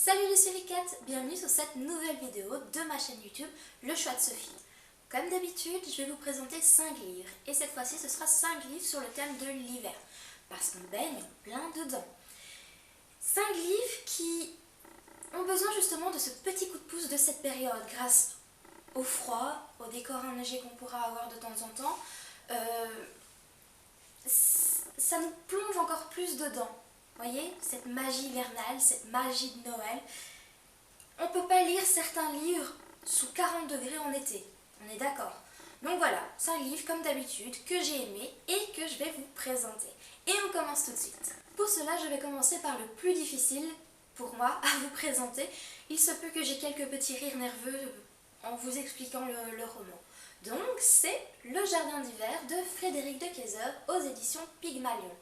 Salut les suricates, bienvenue sur cette nouvelle vidéo de ma chaîne YouTube, Le Choix de Sophie. Comme d'habitude, je vais vous présenter 5 livres, et cette fois-ci ce sera 5 livres sur le thème de l'hiver, parce qu'on baigne plein dedans. 5 livres qui ont besoin justement de ce petit coup de pouce de cette période, grâce au froid, au décor enneigé qu'on pourra avoir de temps en temps. Ça nous plonge encore plus dedans. Voyez, cette magie hivernale, cette magie de Noël. On ne peut pas lire certains livres sous 40 degrés en été, on est d'accord. Donc voilà, c'est un livre comme d'habitude que j'ai aimé et que je vais vous présenter. Et on commence tout de suite. Pour cela, je vais commencer par le plus difficile pour moi à vous présenter. Il se peut que j'ai quelques petits rires nerveux en vous expliquant le roman. Donc c'est Le Jardin d'hiver de Frédéric de Keyser aux éditions Pygmalion.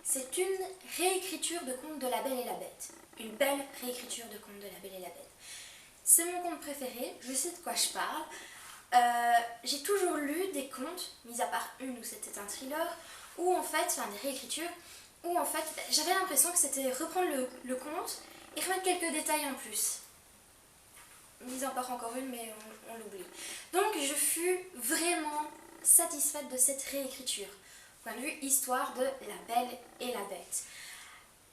C'est une réécriture de Contes de la Belle et la Bête. Une belle réécriture de Contes de la Belle et la Bête. C'est mon conte préféré, je sais de quoi je parle. J'ai toujours lu des contes, mis à part une où c'était un thriller, où en fait, enfin des réécritures, où en fait j'avais l'impression que c'était reprendre le conte et remettre quelques détails en plus. Mis à part encore une, mais on l'oublie. Donc je fus vraiment satisfaite de cette réécriture. Point de vue histoire de La Belle et la Bête.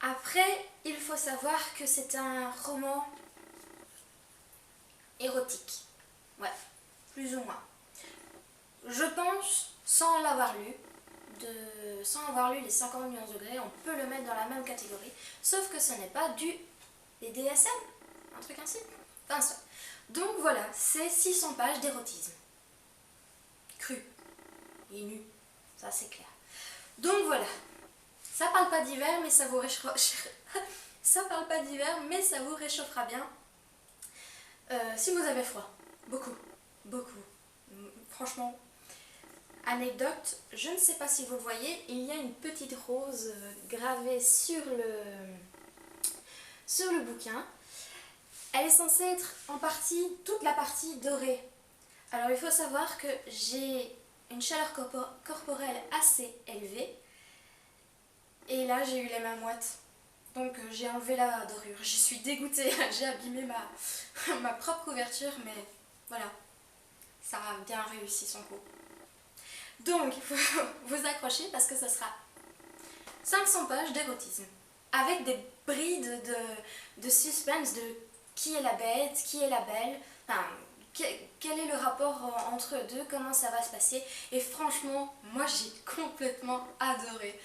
Après, il faut savoir que c'est un roman érotique. Ouais, plus ou moins. Je pense, sans l'avoir lu, sans avoir lu les 50 nuances degrés, on peut le mettre dans la même catégorie, sauf que ce n'est pas du BDSM, un truc ainsi. Enfin ça. Donc voilà, c'est 600 pages d'érotisme. Cru et nu, ça c'est clair. Donc voilà, ça parle pas d'hiver, mais ça vous réchauffera. Ça parle pas d'hiver, mais ça vous réchauffera bien. Si vous avez froid, beaucoup. Franchement, anecdote, je ne sais pas si vous le voyez, il y a une petite rose gravée sur le bouquin. Elle est censée être en partie, toute la partie dorée. Alors il faut savoir que j'ai une chaleur corporelle assez élevée. Et là, j'ai eu les mains moites. Donc j'ai enlevé la dorure. Je suis dégoûtée. J'ai abîmé ma propre couverture. Mais voilà, ça a bien réussi son coup. Donc, il faut vous accrocher parce que ce sera 500 pages d'érotisme. Avec des brides de suspense de qui est la bête, qui est la belle. Enfin, quel est le rapport entre eux deux, comment ça va se passer. Et franchement, moi j'ai complètement adoré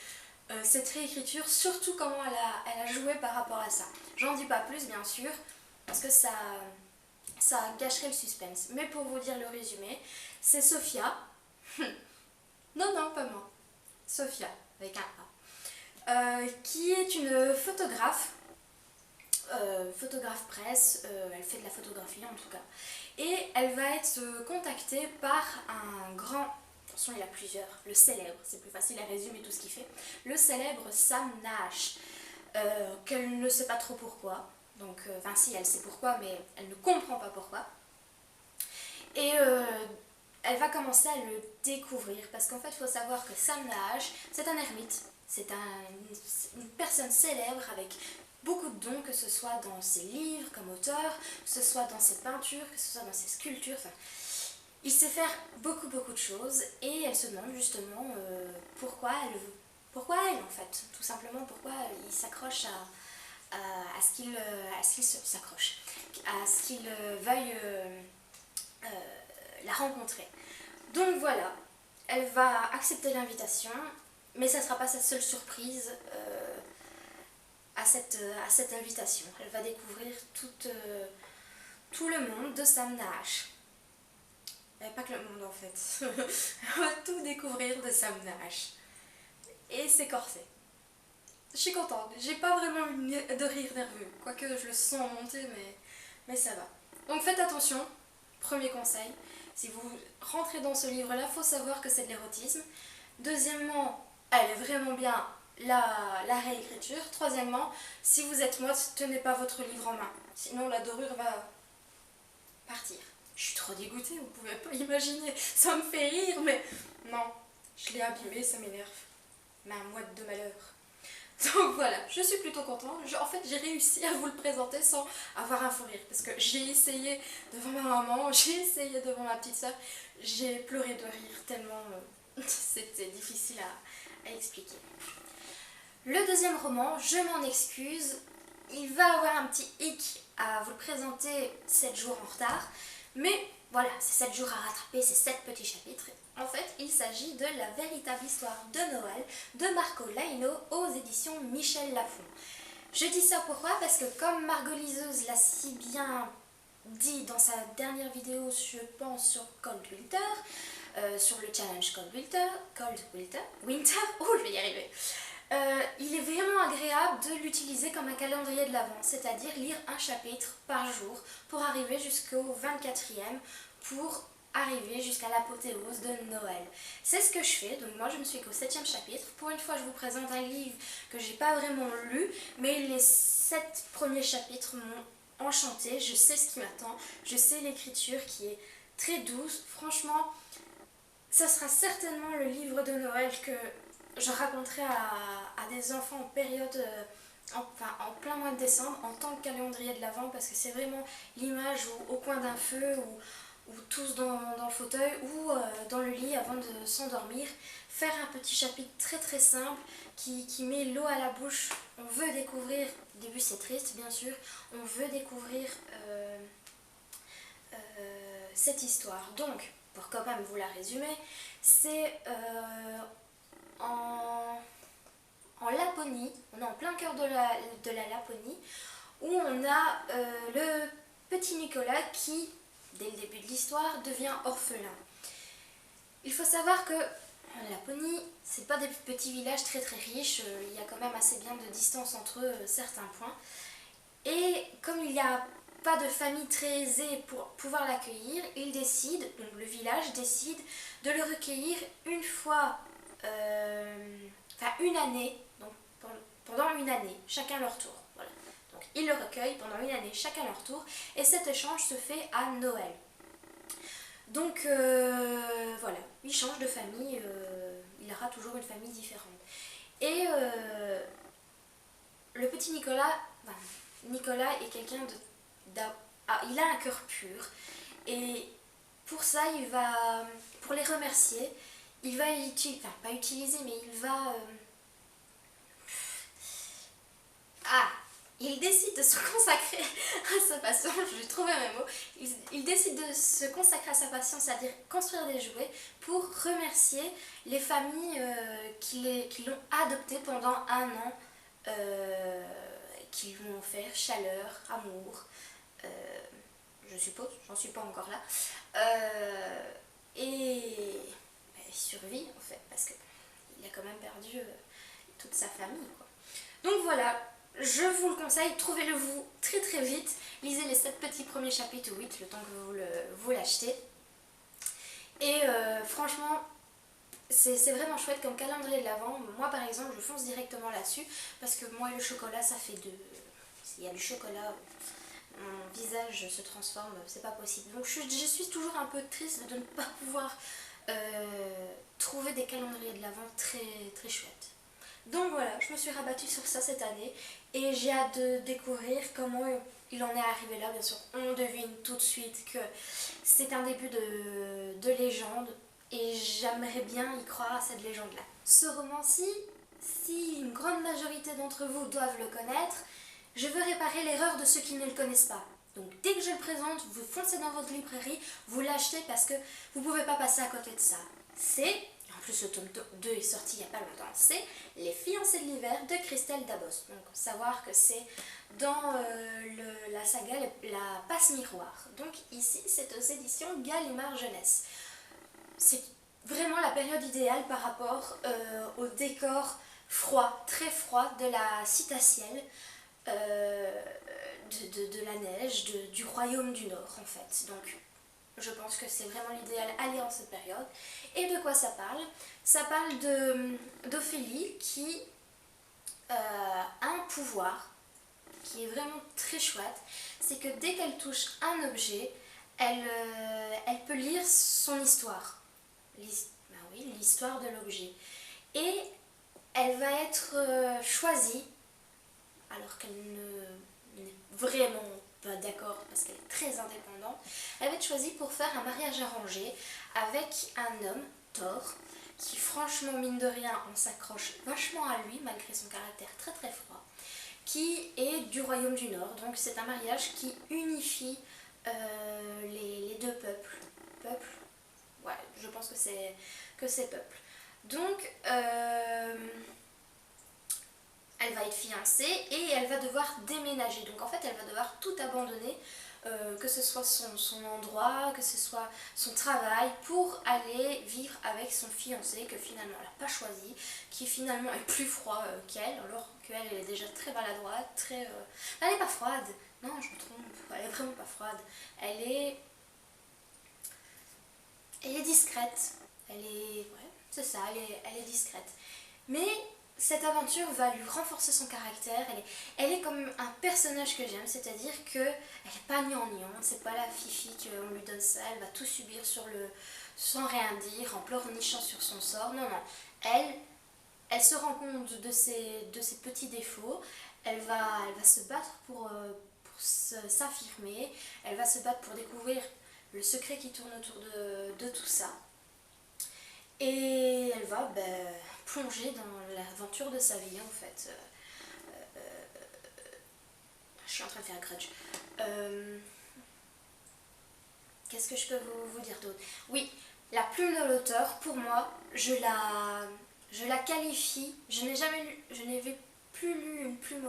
cette réécriture, surtout comment elle a joué par rapport à ça. J'en dis pas plus bien sûr, parce que ça gâcherait le suspense. Mais pour vous dire le résumé, c'est Sophia, non pas moi, Sophia avec un A, qui est une photographe, photographe presse, elle fait de la photographie en tout cas, et elle va être contactée par un grand, attention il y en a plusieurs, le célèbre, c'est plus facile à résumer tout ce qu'il fait, le célèbre Sam Naish, qu'elle ne sait pas trop pourquoi, donc, enfin si elle sait pourquoi mais elle ne comprend pas pourquoi, et elle va commencer à le découvrir, parce qu'en fait il faut savoir que Sam Naish, c'est un ermite, c'est une personne célèbre avec beaucoup de dons, que ce soit dans ses livres comme auteur, que ce soit dans ses peintures, que ce soit dans ses sculptures, enfin, il sait faire beaucoup de choses et elle se demande justement pourquoi elle en fait, tout simplement pourquoi il s'accroche à ce qu'il s'accroche, à ce qu'il veuille la rencontrer. Donc voilà, elle va accepter l'invitation, mais ça ne sera pas sa seule surprise à cette invitation. Elle va découvrir tout le monde de Sam Naish. Pas que le monde en fait. Elle va tout découvrir de Sam Naish. Et c'est corsé. Je suis contente. J'ai pas vraiment eu de rire nerveux. Quoique je le sens monter, mais ça va. Donc faites attention. Premier conseil. Si vous rentrez dans ce livre-là, il faut savoir que c'est de l'érotisme. Deuxièmement, elle est vraiment bien la réécriture. Troisièmement, si vous êtes moite, tenez pas votre livre en main. Sinon la dorure va partir. Je suis trop dégoûtée, vous pouvez pas imaginer. Ça me fait rire, mais non, je l'ai abîmé, ça m'énerve. Ma moite de malheur. Donc voilà, je suis plutôt contente. En fait, j'ai réussi à vous le présenter sans avoir un fou rire. Parce que j'ai essayé devant ma maman, j'ai essayé devant ma petite soeur. J'ai pleuré de rire tellement c'était difficile à expliquer. Le deuxième roman, je m'en excuse, il va avoir un petit hic à vous le présenter 7 jours en retard. Mais voilà, c'est 7 jours à rattraper, c'est 7 petits chapitres. En fait, il s'agit de La véritable histoire de Noël de Marco Laino aux éditions Michel Lafon. Je dis ça pourquoi? Parce que comme Margot Liseuse l'a si bien dit dans sa dernière vidéo, je pense sur Cold Winter, sur le challenge Cold Winter, oh je vais y arriver. Il est vraiment agréable de l'utiliser comme un calendrier de l'Avent, c'est-à-dire lire un chapitre par jour pour arriver jusqu'au 24e, pour arriver jusqu'à l'apothéose de Noël. C'est ce que je fais, donc moi je ne suis qu'au 7e chapitre. Pour une fois je vous présente un livre que j'ai pas vraiment lu, mais les 7 premiers chapitres m'ont enchantée, je sais ce qui m'attend, je sais l'écriture qui est très douce, franchement ça sera certainement le livre de Noël que je raconterai à des enfants en période, en plein mois de décembre, en tant que calendrier de l'Avent, parce que c'est vraiment l'image au coin d'un feu, ou tous dans le fauteuil, ou dans le lit avant de s'endormir, faire un petit chapitre très très simple qui met l'eau à la bouche. On veut découvrir, au début c'est triste bien sûr, on veut découvrir cette histoire. Donc, pour quand même vous la résumer, c'est en Laponie, on est en plein cœur de la Laponie, où on a le petit Nicolas qui, dès le début de l'histoire, devient orphelin. Il faut savoir que en Laponie, c'est pas des petits villages très très riches, il y a quand même assez bien de distance entre certains points. Et comme il n'y a pas de famille très aisée pour pouvoir l'accueillir, il décide, donc le village décide de le recueillir une fois, une année, donc pendant une année, chacun leur tour. Voilà. Donc ils le recueillent pendant une année, chacun leur tour, et cet échange se fait à Noël. Donc voilà, il change de famille, il aura toujours une famille différente. Et le petit Nicolas, Nicolas est quelqu'un il a un cœur pur, et pour ça pour les remercier, il va pas utiliser, mais il décide de se consacrer à sa passion, j'ai trouvé mes mots, il décide de se consacrer à sa passion, c'est-à-dire construire des jouets pour remercier les familles qui l'ont adopté pendant un an, qui lui ont offert chaleur, amour, je suppose, j'en suis pas encore là, et il survit en fait, parce qu'il a quand même perdu toute sa famille, quoi. Donc voilà, je vous le conseille, trouvez-le vous très très vite, lisez les 7 petits premiers chapitres ou 8 le temps que vous l'achetez. Et franchement, c'est vraiment chouette comme calendrier de l'Avent. Moi par exemple, je fonce directement là-dessus, parce que moi le chocolat, ça fait deux... S'il y a du chocolat, mon visage se transforme, c'est pas possible. Donc je suis toujours un peu triste de ne pas pouvoir trouver des calendriers de l'Avent très, très chouettes. Donc voilà, je me suis rabattue sur ça cette année et j'ai hâte de découvrir comment il en est arrivé là. Bien sûr, on devine tout de suite que c'est un début de légende et j'aimerais bien y croire à cette légende-là. Ce roman-ci, si une grande majorité d'entre vous doivent le connaître, je veux réparer l'erreur de ceux qui ne le connaissent pas. Donc dès que je le présente, vous foncez dans votre librairie, vous l'achetez parce que vous ne pouvez pas passer à côté de ça. C'est, en plus le tome 2 est sorti il n'y a pas longtemps, c'est Les fiancés de l'hiver de Christelle Dabos. Donc savoir que c'est dans la saga La Passe Miroir. Donc ici c'est aux éditions Gallimard Jeunesse. C'est vraiment la période idéale par rapport au décor froid, très froid de la Citaciel. De la neige, du royaume du Nord en fait. Donc je pense que c'est vraiment l'idéal à lire en cette période. Et de quoi ça parle? Ça parle d'Ophélie qui a un pouvoir qui est vraiment très chouette. C'est que dès qu'elle touche un objet, elle peut lire son histoire. L'histoire de l'objet. Et elle va être choisie, alors qu'elle n'est vraiment pas d'accord parce qu'elle est très indépendante. Elle va être choisie pour faire un mariage arrangé avec un homme, Thor, qui franchement, mine de rien, on s'accroche vachement à lui malgré son caractère très très froid, qui est du royaume du Nord. Donc c'est un mariage qui unifie les deux peuples. Peuples. Ouais, je pense que c'est peuple. Donc, elle va être fiancée et elle va devoir déménager. Donc en fait, elle va devoir tout abandonner, que ce soit son endroit, que ce soit son travail, pour aller vivre avec son fiancé que finalement elle n'a pas choisi, qui finalement est plus froid qu'elle, alors qu'elle elle est déjà très maladroite, très... Elle n'est pas froide, non je me trompe, elle est vraiment pas froide. Elle est discrète, elle est... Ouais, c'est ça, elle est discrète. Mais cette aventure va lui renforcer son caractère, elle est comme un personnage que j'aime, c'est-à-dire qu'elle n'est pas gnangnan, c'est pas la fifi qu'on lui donne ça, elle va tout subir sans rien dire, en pleurnichant sur son sort. Non, non, elle se rend compte de ses petits défauts, elle va se battre pour s'affirmer, elle va se battre pour découvrir le secret qui tourne autour de tout ça. Et elle va plonger dans l'aventure de sa vie en fait. Je suis en train de faire un grudge. Qu'est-ce que je peux vous dire d'autre? Oui, la plume de l'auteur, pour moi, je la qualifie. Je n'ai plus lu une plume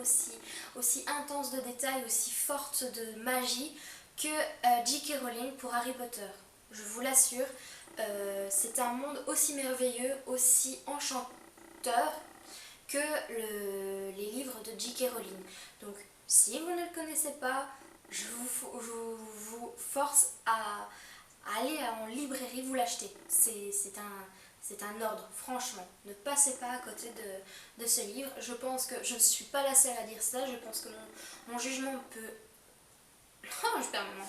aussi intense de détails, aussi forte de magie que J.K. Rowling pour Harry Potter. Je vous l'assure, c'est un monde aussi merveilleux, aussi enchanteur que les livres de J.K. Rowling. Donc, si vous ne le connaissez pas, je vous force à aller en librairie vous l'acheter. C'est un ordre, franchement. Ne passez pas à côté de ce livre. Je pense que je ne suis pas la seule à dire ça. Je pense que mon jugement peut...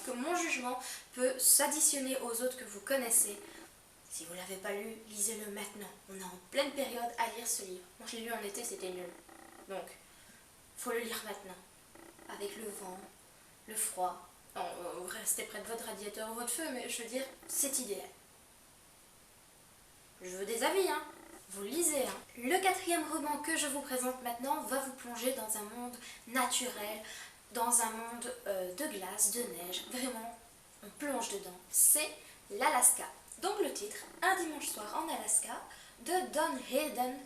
que mon jugement peut s'additionner aux autres que vous connaissez. Si vous ne l'avez pas lu, lisez-le maintenant. On est en pleine période à lire ce livre. Moi je l'ai lu en été, c'était nul. Donc, faut le lire maintenant. Avec le vent, le froid. Non, vous restez près de votre radiateur ou votre feu, mais je veux dire, c'est idéal. Je veux des avis, hein. Vous lisez, hein. Le 4e roman que je vous présente maintenant va vous plonger dans un monde naturel, dans un monde de glace, de neige. Vraiment, on plonge dedans. C'est l'Alaska. Donc le titre, Un dimanche soir en Alaska, de Don Hayden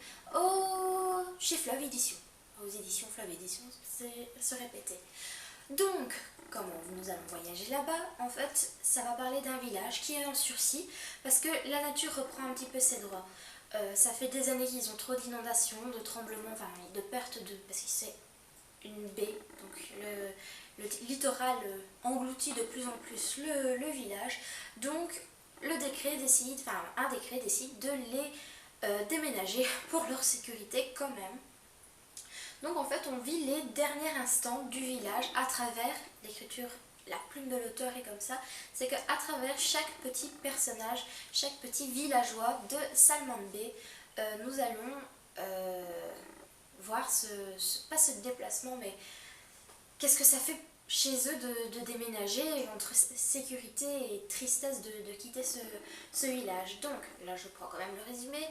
chez Fleuve Édition. Aux éditions Fleuve Édition, c'est se répéter. Donc, comment nous allons voyager là-bas? En fait, ça va parler d'un village qui est en sursis parce que la nature reprend un petit peu ses droits. Ça fait des années qu'ils ont trop d'inondations, de tremblements, enfin de pertes de... parce que c'est une baie, donc le littoral engloutit de plus en plus le village. Donc, un décret décide de les déménager pour leur sécurité quand même. Donc en fait, on vit les derniers instants du village à travers l'écriture, la plume de l'auteur est comme ça, c'est qu'à travers chaque petit personnage, chaque petit villageois de Salmon Bay, nous allons voir pas ce déplacement, mais qu'est-ce que ça fait chez eux de déménager entre sécurité et tristesse de quitter ce village. Donc là, je prends quand même le résumé.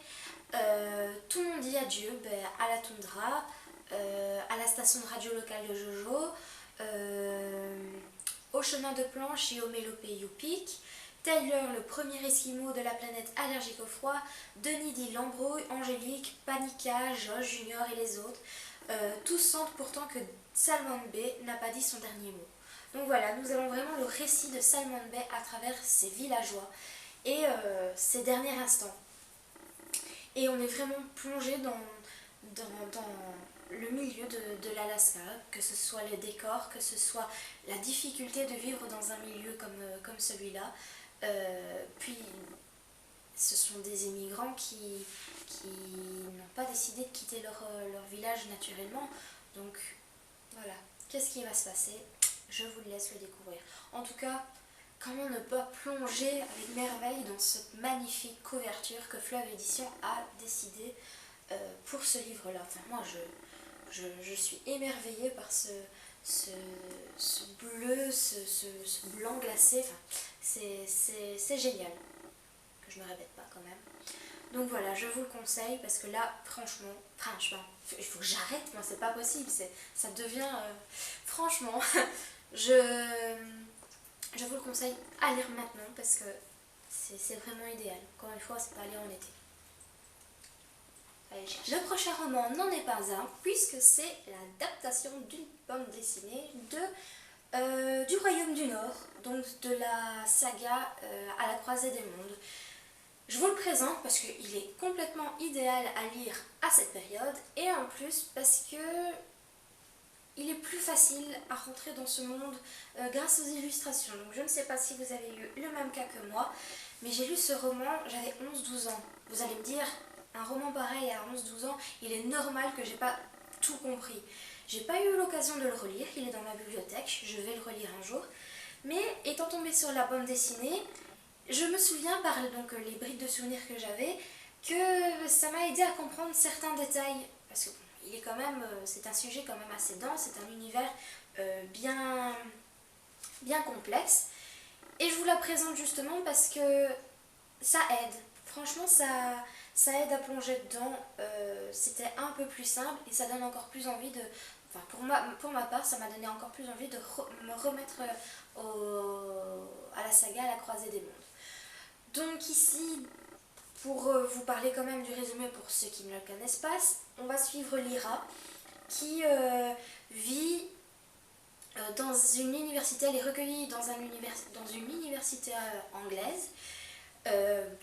Tout le monde dit adieu à la toundra, à la station de radio locale de Jojo, au chemin de planche et au Mélopée Yupik. Taylor, le premier esquimau de la planète allergique au froid, Denis dit l'embrouille, Angélique, Panika, Josh, Junior et les autres. Tous sentent pourtant que Salmon Bay n'a pas dit son dernier mot. Donc voilà, nous avons vraiment le récit de Salmon Bay à travers ses villageois et ses derniers instants. Et on est vraiment plongé dans le milieu de l'Alaska, que ce soit les décors, que ce soit la difficulté de vivre dans un milieu comme celui-là. Puis ce sont des immigrants qui n'ont pas décidé de quitter leur village naturellement. Donc voilà, qu'est-ce qui va se passer? Je vous laisse le découvrir. En tout cas, comment ne pas plonger avec merveille dans cette magnifique couverture que Fleuve Édition a décidé pour ce livre-là. Enfin, moi, je suis émerveillée par ce bleu, ce blanc glacé. Enfin, c'est génial. Que je me répète pas quand même. Donc voilà, je vous le conseille parce que là, franchement, il faut que j'arrête, moi, c'est pas possible. Ça devient... franchement, je vous le conseille à lire maintenant parce que c'est vraiment idéal. Encore une fois, c'est pas à lire en été. Allez, le prochain roman n'en est pas un, puisque c'est l'adaptation d'une bande dessinée du Royaume du Nord, donc de la saga À la croisée des mondes. Je vous le présente parce qu'il est complètement idéal à lire à cette période, et en plus parce que il est plus facile à rentrer dans ce monde grâce aux illustrations. Donc je ne sais pas si vous avez eu le même cas que moi, mais j'ai lu ce roman, j'avais 11-12 ans. Vous allez me dire, un roman pareil à 11-12 ans, il est normal que j'ai pas tout compris. J'ai pas eu l'occasion de le relire, il est dans ma bibliothèque, je vais le relire un jour. Mais étant tombée sur la bande dessinée, je me souviens par donc, les brides de souvenirs que j'avais, que ça m'a aidé à comprendre certains détails. Parce que bon, il est quand même, c'est un sujet quand même assez dense, c'est un univers bien complexe. Et je vous la présente justement parce que ça aide. Franchement, ça aide à plonger dedans. C'était un peu plus simple et ça donne encore plus envie de... Enfin, pour ma part, ça m'a donné encore plus envie de me remettre à la saga À la croisée des mondes. Donc ici, pour vous parler quand même du résumé pour ceux qui ne le connaissent pas, on va suivre Lyra qui vit dans une université, elle est recueillie dans une université anglaise.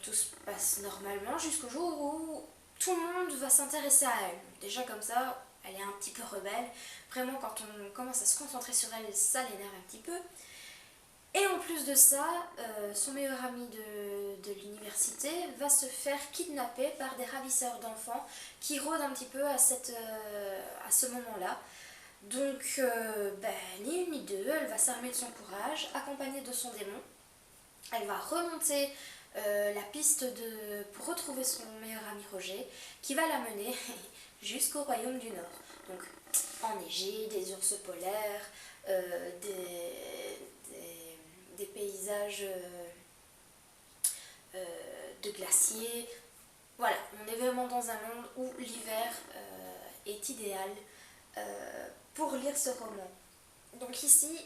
Tout se passe normalement jusqu'au jour où tout le monde va s'intéresser à elle. Déjà comme ça, elle est un petit peu rebelle. Vraiment, quand on commence à se concentrer sur elle, ça l'énerve un petit peu. Et en plus de ça, son meilleur ami de l'université va se faire kidnapper par des ravisseurs d'enfants qui rôdent un petit peu à ce moment-là. Donc, ni une ni deux, elle va s'armer de son courage, accompagnée de son démon. Elle va remonter la piste pour retrouver son meilleur ami Roger, qui va la mener jusqu'au Royaume du Nord. Donc, enneigé, des ours polaires, des paysages de glaciers. Voilà, on est vraiment dans un monde où l'hiver est idéal pour lire ce roman. Donc ici,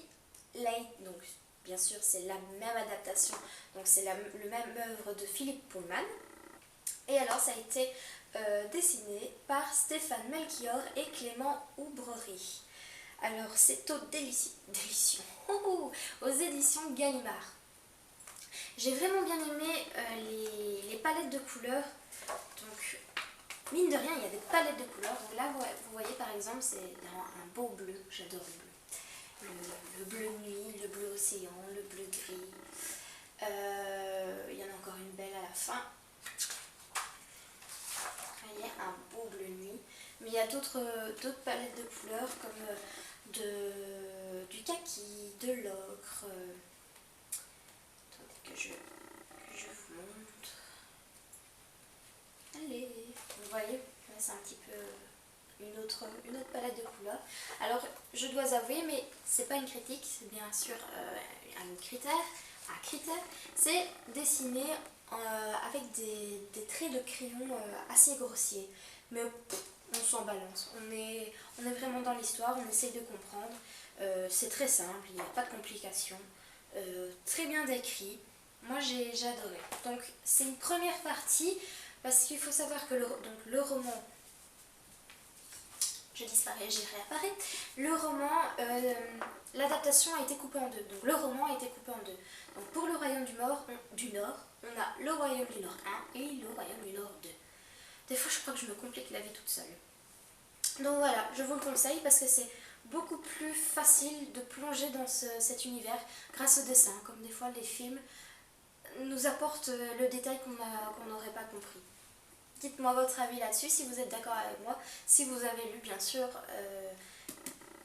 donc, bien sûr, c'est la même adaptation, donc c'est le même œuvre de Philippe Pullman. Et alors, ça a été dessiné par Stéphane Melchior et Clément Oubrerie. Alors, c'est aux éditions Gallimard. J'ai vraiment bien aimé les palettes de couleurs. Donc, mine de rien, il y a des palettes de couleurs. Donc là, vous voyez par exemple, c'est un beau bleu. J'adore le bleu. Le bleu nuit, le bleu océan, le bleu gris. Il y en a encore une belle à la fin. Vous voyez, un beau bleu nuit. Mais il y a d'autres palettes de couleurs comme du kaki, de l'ocre. Attendez que je vous montre. Allez, vous voyez, c'est un petit peu une autre palette de couleurs. Alors, je dois avouer, mais c'est pas une critique, c'est bien sûr un critère, c'est dessiner avec des traits de crayon assez grossiers. Mais on s'en balance, on est vraiment dans l'histoire, on essaye de comprendre. C'est très simple, il n'y a pas de complications, très bien décrit. Moi j'ai adoré. Donc c'est une première partie parce qu'il faut savoir que le roman, je disparais, j'y réapparais. Le roman, l'adaptation a été coupée en deux. Donc le roman a été coupé en deux. Donc pour le Royaume du Nord, on a le Royaume du Nord 1 et le Royaume du Nord 2. Des fois je crois que je me complique la vie toute seule. Donc voilà, je vous le conseille parce que c'est beaucoup plus facile de plonger dans cet univers grâce au dessin, comme des fois les films nous apportent le détail qu'on n'aurait pas compris. Dites-moi votre avis là-dessus, si vous êtes d'accord avec moi, si vous avez lu bien sûr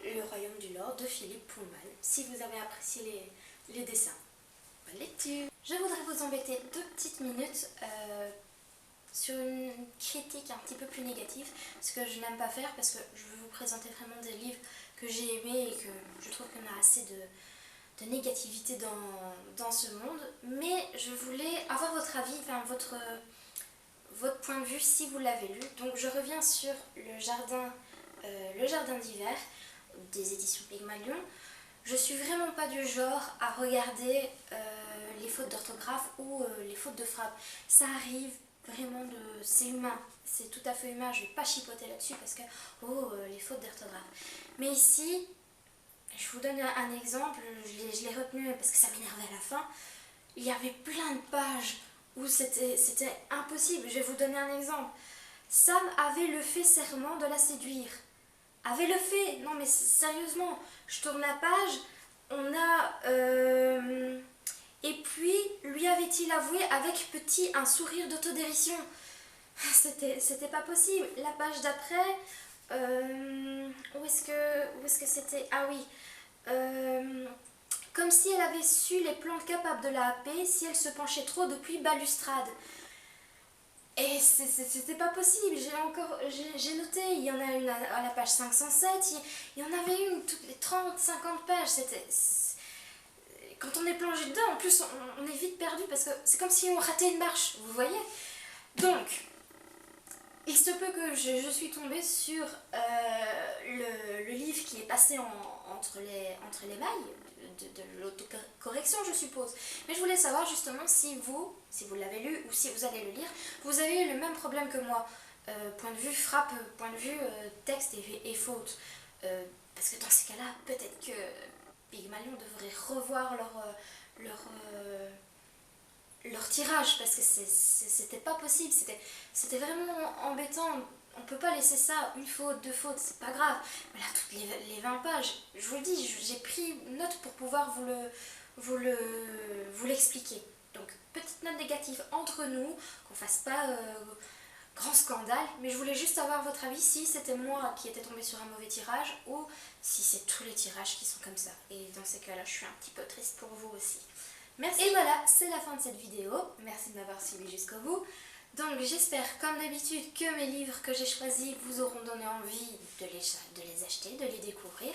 Le Royaume du Nord de Philippe Pullman, si vous avez apprécié les dessins. Bonne lecture. Je voudrais vous embêter 2 petites minutes sur une critique un petit peu plus négative, ce que je n'aime pas faire parce que je veux vous présenter vraiment des livres que j'ai aimés et que je trouve qu'on a assez de négativité dans ce monde. Mais je voulais avoir votre avis, enfin votre point de vue si vous l'avez lu. Donc je reviens sur le jardin d'hiver des éditions Pygmalion. Je suis vraiment pas du genre à regarder les fautes d'orthographe ou les fautes de frappe. Ça arrive vraiment c'est humain, c'est tout à fait humain, je vais pas chipoter là-dessus parce que les fautes d'orthographe. Mais ici, je vous donne un exemple, je l'ai retenu parce que ça m'énervait à la fin. Il y avait plein de pages où c'était impossible. Je vais vous donner un exemple. Sam avait le fait serment de la séduire. Avait le fait, non mais sérieusement, je tourne la page, on a... et puis, lui avait-il avoué avec petit un sourire d'autodérision. C'était pas possible. La page d'après, où est-ce que c'était? Ah oui. Comme si elle avait su les plantes capables de la happer si elle se penchait trop depuis balustrade. Et c'était pas possible, j'ai noté, il y en a une à la page 507, il y en avait une toutes les 30-50 pages, quand on est plongé dedans, en plus on est vite perdu parce que c'est comme si on ratait une marche, vous voyez. Donc, il se peut que je suis tombée sur le livre qui est passé entre les mailles de l'autocorrection, je suppose. Mais je voulais savoir justement si vous l'avez lu ou si vous allez le lire, vous avez eu le même problème que moi, point de vue frappe, point de vue texte et faute. Parce que dans ces cas-là, peut-être que Pygmalion devrait revoir leur tirage parce que c'était pas possible, c'était vraiment embêtant. On peut pas laisser ça, une faute, deux fautes, c'est pas grave. Mais là, toutes les 20 pages, je vous le dis, j'ai pris note pour pouvoir vous l'expliquer. Donc, petite note négative entre nous, qu'on fasse pas grand scandale, mais je voulais juste avoir votre avis si c'était moi qui étais tombée sur un mauvais tirage ou si c'est tous les tirages qui sont comme ça. Et dans ces cas-là, je suis un petit peu triste pour vous aussi. Merci. Et voilà, c'est la fin de cette vidéo. Merci de m'avoir suivi jusqu'au bout. Donc j'espère, comme d'habitude, que mes livres que j'ai choisis vous auront donné envie de les acheter, de les découvrir.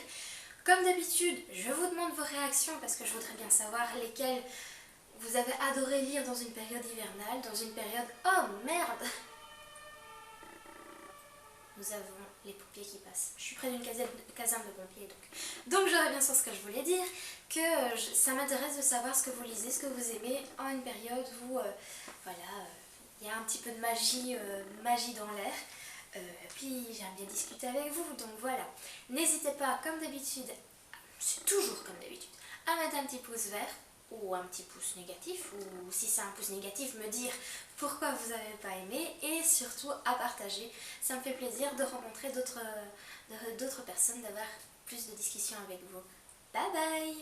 Comme d'habitude, je vous demande vos réactions parce que je voudrais bien savoir lesquels vous avez adoré lire dans une période hivernale, dans une période... Oh merde! Nous avons les pompiers qui passent. Je suis près d'une caserne de pompiers, donc je reviens sur ce que je voulais dire, que ça m'intéresse de savoir ce que vous lisez, ce que vous aimez en une période où, il y a un petit peu de magie dans l'air. Puis j'aime bien discuter avec vous, donc voilà. N'hésitez pas, comme d'habitude, c'est toujours comme d'habitude, à mettre un petit pouce vert ou un petit pouce négatif, ou si c'est un pouce négatif, me dire pourquoi vous n'avez pas aimé, et surtout à partager. Ça me fait plaisir de rencontrer d'autres personnes, d'avoir plus de discussions avec vous. Bye bye!